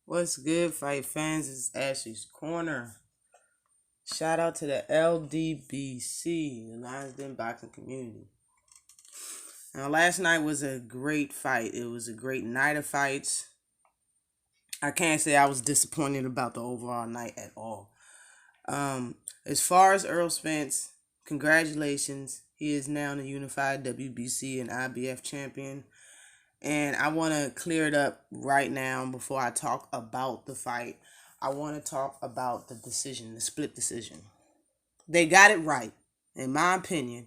What's good, fight fans? It's Ashley's Corner. Shout out to the LDBC, the Lions Den Boxing Community. Now, last night was a great fight. It was a great night of fights. I can't say I was disappointed about the overall night at all. As far as Errol Spence, congratulations. He is now the unified WBC and IBF champion. And I want to clear it up right now before I talk about the fight. I want to talk about the decision, the split decision. They got it right, in my opinion.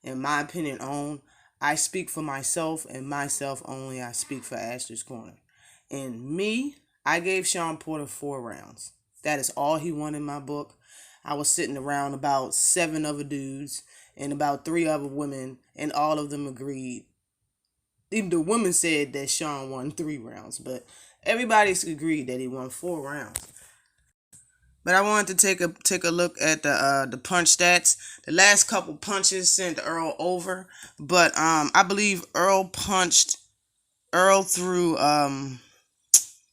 In my opinion only. I speak for myself and myself only. I speak for Ashley's Corner. And me, I gave Sean Porter 4 rounds. That is all he won in my book. I was sitting around about 7 other dudes and about 3 other women, and all of them agreed. Even the women said that Sean won 3 rounds, but everybody's agreed that he won 4 rounds. But I wanted to take a look at the punch stats. The last couple punches sent Earl over, but I believe Earl threw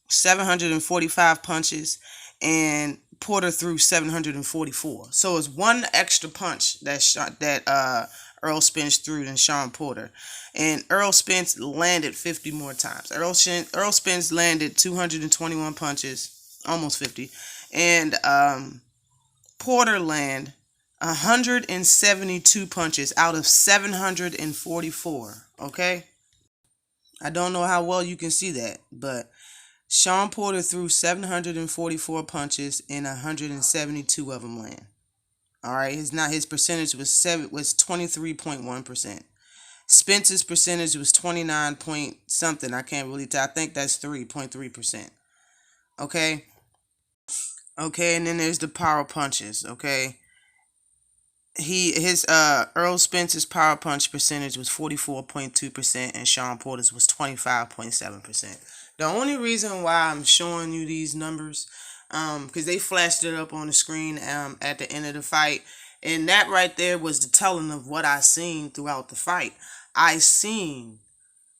745 punches, and Porter threw 744. So it's one extra punch that Errol Spence threw than Sean Porter. And Errol Spence landed 50 more times. Errol Spence landed 221 punches, almost 50. And Porter landed 172 punches out of 744. Okay? I don't know how well you can see that, but Sean Porter threw 744 punches and 172 of them land. All right, his percentage was 23.1%. Spence's percentage was 29 point something. I can't really tell. I think that's 3.3%. Okay. Okay, and then there's the power punches. Okay. Errol Spence's power punch percentage was 44.2%, and Sean Porter's was 25.7%. The only reason why I'm showing you these numbers, because they flashed it up on the screen at the end of the fight, and that right there was the telling of what I seen throughout the fight. I seen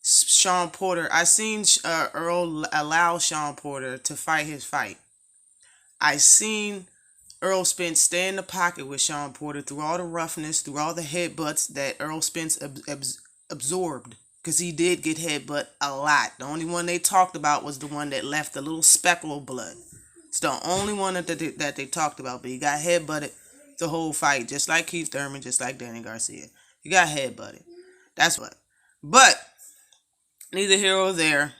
Sean Porter. I seen Earl allow Sean Porter to fight his fight. I seen Errol Spence stay in the pocket with Sean Porter through all the roughness, through all the headbutts that Errol Spence absorbed. Because he did get headbutt a lot. The only one they talked about was the one that left a little speckle of blood. It's the only one that they talked about. But he got headbutted the whole fight. Just like Keith Thurman, just like Danny Garcia. He got headbutted. That's what. But, neither here or there.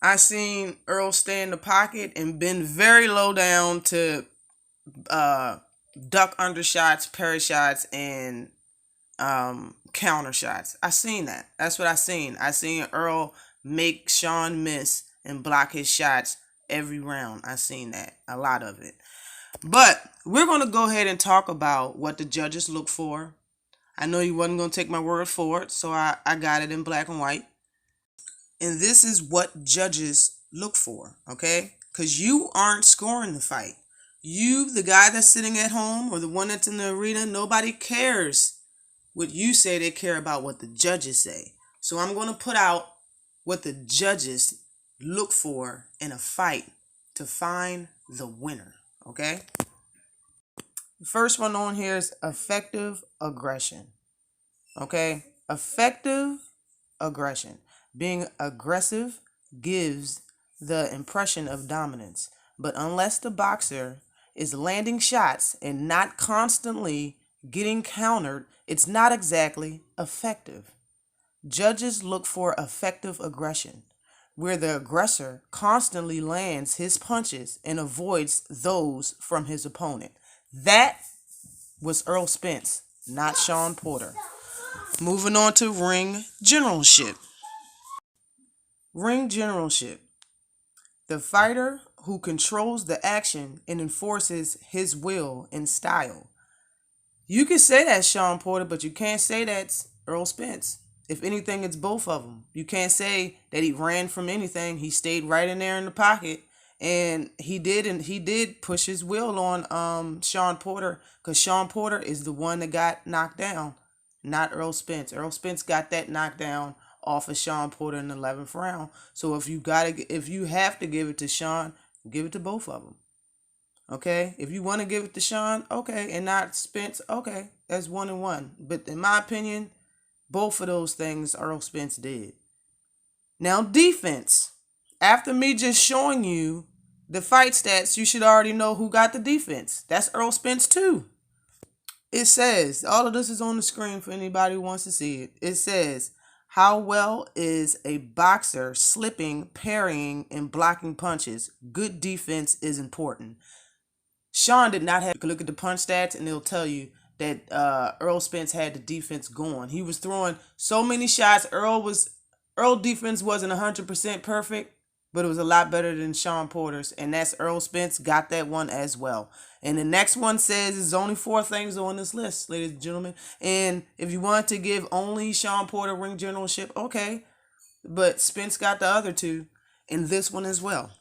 I seen Earl stay in the pocket and been very low down to duck undershots, parry shots, and counter shots. I seen that. That's what I seen. I seen Earl make Sean miss and block his shots every round. I seen that. A lot of it. But we're going to go ahead and talk about what the judges look for. I know you wasn't going to take my word for it, so I got it in black and white. And this is what judges look for, okay? Because you aren't scoring the fight. You, the guy that's sitting at home or the one that's in the arena, nobody cares what you say. They care about what the judges say. So I'm going to put out what the judges look for in a fight to find the winner, okay? The first one on here is effective aggression, okay? Effective aggression. Being aggressive gives the impression of dominance, but unless the boxer is landing shots and not constantly getting countered, it's not exactly effective. Judges look for effective aggression, where the aggressor constantly lands his punches and avoids those from his opponent. That was Errol Spence, not Sean Porter. Moving on to ring generalship. Ring generalship. The fighter who controls the action and enforces his will and style. You can say that's Sean Porter, but you can't say that's Errol Spence. If anything, it's both of them. You can't say that he ran from anything. He stayed right in there in the pocket, and he did push his will on Sean Porter, because Sean Porter is the one that got knocked down, not Errol Spence. Errol Spence got that knockdown off of Sean Porter in the 11th round. So if you have to give it to Sean, give it to both of them. Okay, if you want to give it to Sean, okay, and not Spence, okay, that's 1-1. But in my opinion, both of those things Errol Spence did. Now, defense. After me just showing you the fight stats, you should already know who got the defense. That's Errol Spence too. It says, all of this is on the screen for anybody who wants to see it. It says, how well is a boxer slipping, parrying, and blocking punches? Good defense is important. Sean did not have, you can look at the punch stats and it'll tell you that Errol Spence had the defense going. He was throwing so many shots. Errol defense wasn't 100% perfect, but it was a lot better than Sean Porter's, and that's Errol Spence got that one as well. And the next one says there's only 4 things on this list, ladies and gentlemen. And if you want to give only Sean Porter ring generalship, okay, but Spence got the other 2, and this one as well.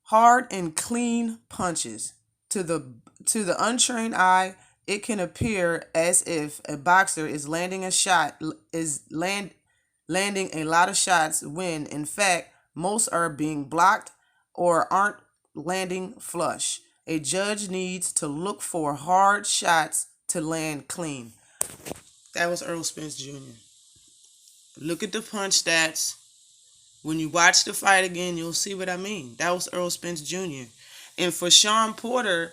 Hard and clean punches. To the untrained eye, it can appear as if a boxer is landing a lot of shots when, in fact, most are being blocked or aren't landing flush. A judge needs to look for hard shots to land clean. That was Errol Spence Jr. Look at the punch stats. When you watch the fight again, you'll see what I mean. That was Errol Spence Jr. And for Sean Porter,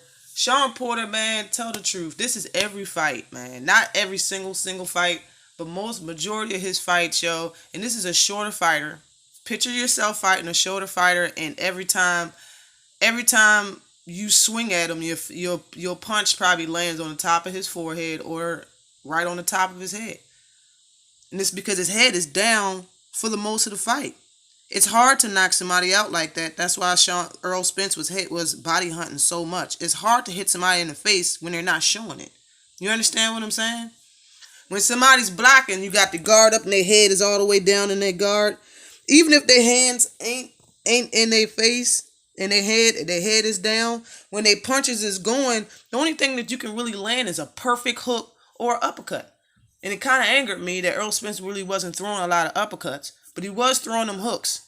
man, tell the truth. This is every fight, man. Not every single fight, but majority of his fights, yo. And this is a shorter fighter. Picture yourself fighting a shorter fighter, and every time you swing at him, your punch probably lands on the top of his forehead or right on the top of his head. And it's because his head is down for the most of the fight. It's hard to knock somebody out like that. That's why Errol Spence was body hunting so much. It's hard to hit somebody in the face when they're not showing it. You understand what I'm saying? When somebody's blocking, you got the guard up and their head is all the way down in their guard. Even if their hands ain't in their face and their head is down, when their punches is going, the only thing that you can really land is a perfect hook or uppercut. And it kind of angered me that Errol Spence really wasn't throwing a lot of uppercuts, but he was throwing them hooks.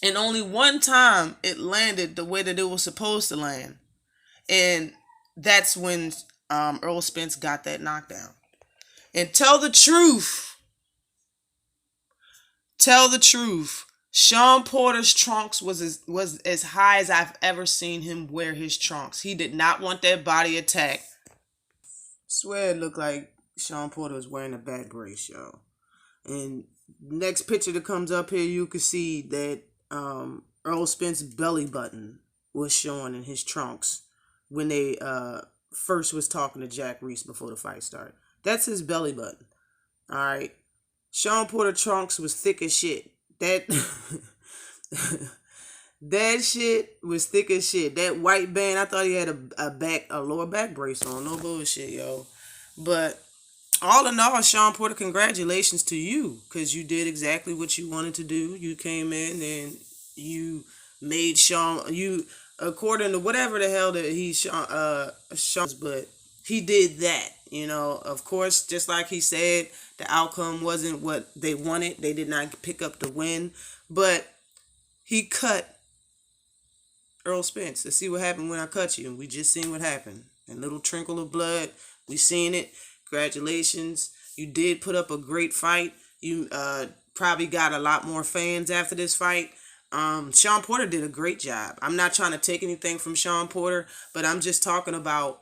And only one time it landed the way that it was supposed to land. And that's when Errol Spence got that knockdown. And tell the truth. Sean Porter's trunks was as high as I've ever seen him wear his trunks. He did not want that body attack. Swear it looked like Sean Porter was wearing a back brace, yo. And next picture that comes up here, you can see that Errol Spence's belly button was showing in his trunks when they first was talking to Jack Reese before the fight started. That's his belly button. All right. Sean Porter trunks was thick as shit. That shit was thick as shit. That white band, I thought he had a lower back brace on. No bullshit, yo. But all in all, Sean Porter, congratulations to you, because you did exactly what you wanted to do. You came in and you made according to whatever the hell that Sean's, but he did that, you know. Of course, just like he said, the outcome wasn't what they wanted. They did not pick up the win, but he cut Errol Spence. Let's see what happened when I cut you. And we just seen what happened. A little trickle of blood. We seen it. Congratulations. You did put up a great fight. You probably got a lot more fans after this fight. Sean Porter did a great job. I'm not trying to take anything from Sean Porter, but I'm just talking about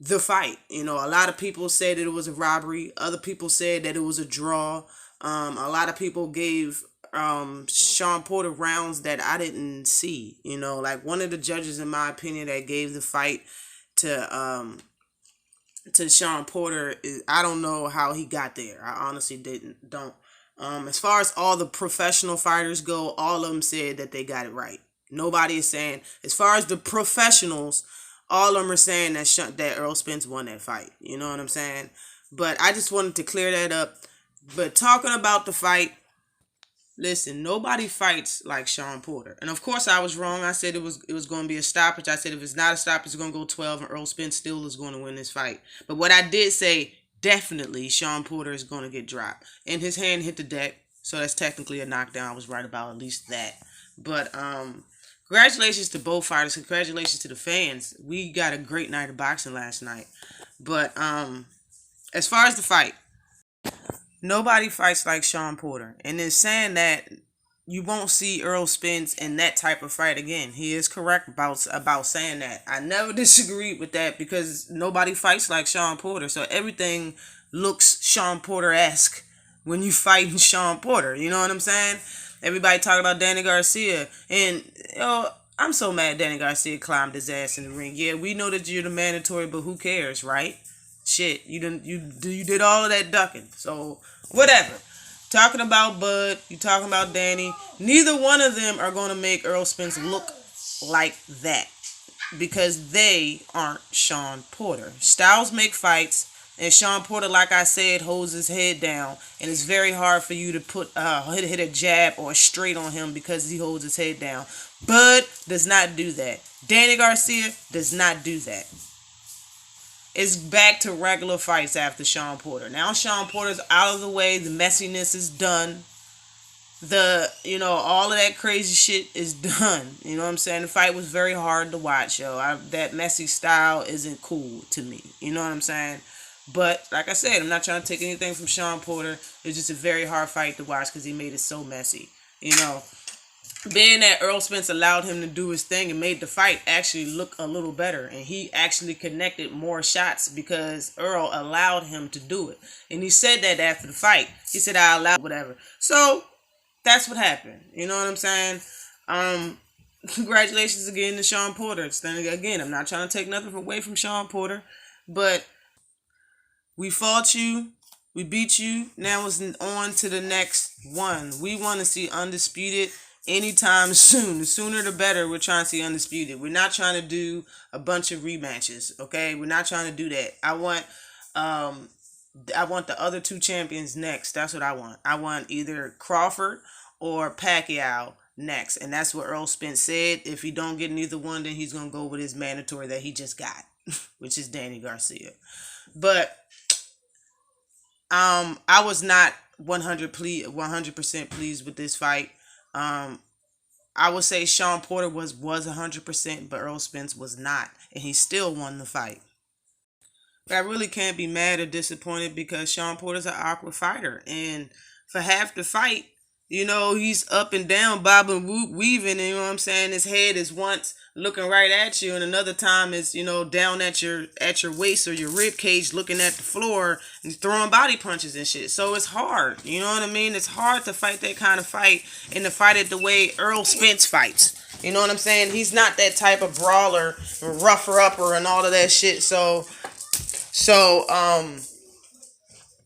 the fight. You know, a lot of people said that it was a robbery. Other people said that it was a draw. A lot of people gave Sean Porter rounds that I didn't see. You know, like one of the judges, in my opinion, that gave the fight to Sean Porter, I don't know how he got there. I honestly don't. As far as all the professional fighters go, all of them said that they got it right. Nobody is saying, as far as the professionals, all of them are saying that Errol Spence won that fight. You know what I'm saying? But I just wanted to clear that up. But talking about the fight, listen, nobody fights like Sean Porter. And of course I was wrong. I said it was going to be a stoppage. I said if it's not a stoppage, it's going to go 12, and Errol Spence still is going to win this fight. But what I did say, definitely Sean Porter is going to get dropped. And his hand hit the deck, so that's technically a knockdown. I was right about at least that. But congratulations to both fighters. Congratulations to the fans. We got a great night of boxing last night. But as far as the fight, nobody fights like Sean Porter. And in saying that, you won't see Errol Spence in that type of fight again. He is correct about saying that. I never disagreed with that because nobody fights like Sean Porter. So everything looks Sean Porter-esque when you fighting Sean Porter. You know what I'm saying? Everybody talking about Danny Garcia. And, I'm so mad Danny Garcia climbed his ass in the ring. Yeah, we know that you're the mandatory, but who cares, right? Shit, you did all of that ducking. So, whatever. Talking about Bud, you talking about Danny. Neither one of them are going to make Errol Spence look like that because they aren't Sean Porter. Styles make fights, and Sean Porter, like I said, holds his head down, and it's very hard for you to put hit a jab or a straight on him because he holds his head down. Bud does not do that. Danny Garcia does not do that. It's back to regular fights after Sean Porter. Now Sean Porter's out of the way. The messiness is done. All of that crazy shit is done. You know what I'm saying? The fight was very hard to watch, yo. That messy style isn't cool to me. You know what I'm saying? But, like I said, I'm not trying to take anything from Sean Porter. It's just a very hard fight to watch because he made it so messy. Being that Errol Spence allowed him to do his thing and made the fight actually look a little better. And he actually connected more shots because Earl allowed him to do it. And he said that after the fight. He said, I allowed whatever. So, that's what happened. You know what I'm saying? Congratulations again to Sean Porter. Again, I'm not trying to take nothing away from Sean Porter. But we fought you. We beat you. Now it's on to the next one. We want to see Undisputed anytime soon. The sooner the better. We're trying to see Undisputed. We're not trying to do a bunch of rematches, okay? We're not trying to do that. I want the other two champions next. That's what I want. I want either Crawford or Pacquiao next. And that's what Errol Spence said. If he don't get neither one, then he's going to go with his mandatory that he just got, which is Danny Garcia. But I was not 100% pleased with this fight. I would say Sean Porter was 100%, but Errol Spence was not, and he still won the fight. But I really can't be mad or disappointed because Sean Porter's an awkward fighter, and for half the fight, he's up and down, bobbing, weaving, and you know what I'm saying? His head is once looking right at you, and another time is, down at your waist or your rib cage looking at the floor and throwing body punches and shit. So it's hard, you know what I mean? It's hard to fight that kind of fight and to fight it the way Errol Spence fights. You know what I'm saying? He's not that type of brawler, rougher upper and all of that shit. So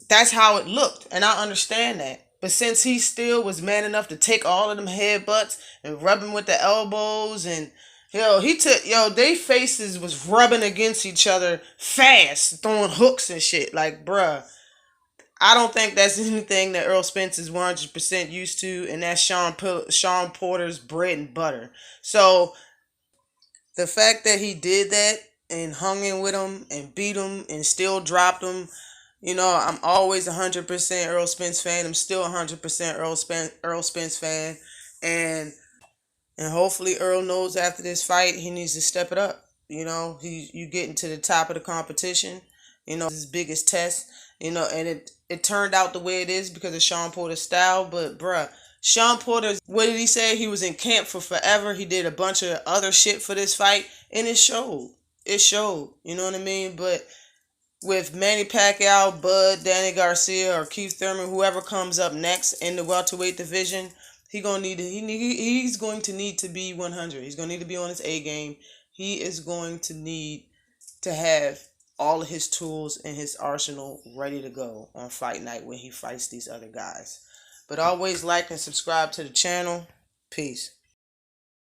that's how it looked, and I understand that. But since he still was man enough to take all of them headbutts and rub him with the elbows and they faces was rubbing against each other fast, throwing hooks and shit. Like, bruh, I don't think that's anything that Errol Spence is 100% used to, and that's Sean Porter's bread and butter. So the fact that he did that and hung in with him and beat him and still dropped him, I'm always 100% Errol Spence fan. I'm still 100% Errol Spence fan. And hopefully Earl knows after this fight he needs to step it up. You getting to the top of the competition. His biggest test. And it turned out the way it is because of Sean Porter's style. But bruh, Sean Porter, what did he say? He was in camp for forever. He did a bunch of other shit for this fight, and it showed. It showed. You know what I mean? But with Manny Pacquiao, Bud, Danny Garcia, or Keith Thurman, whoever comes up next in the welterweight division, he's going to need to be 100. He's going to need to be on his A game. He is going to need to have all of his tools in his arsenal ready to go on fight night when he fights these other guys. But always like and subscribe to the channel. Peace.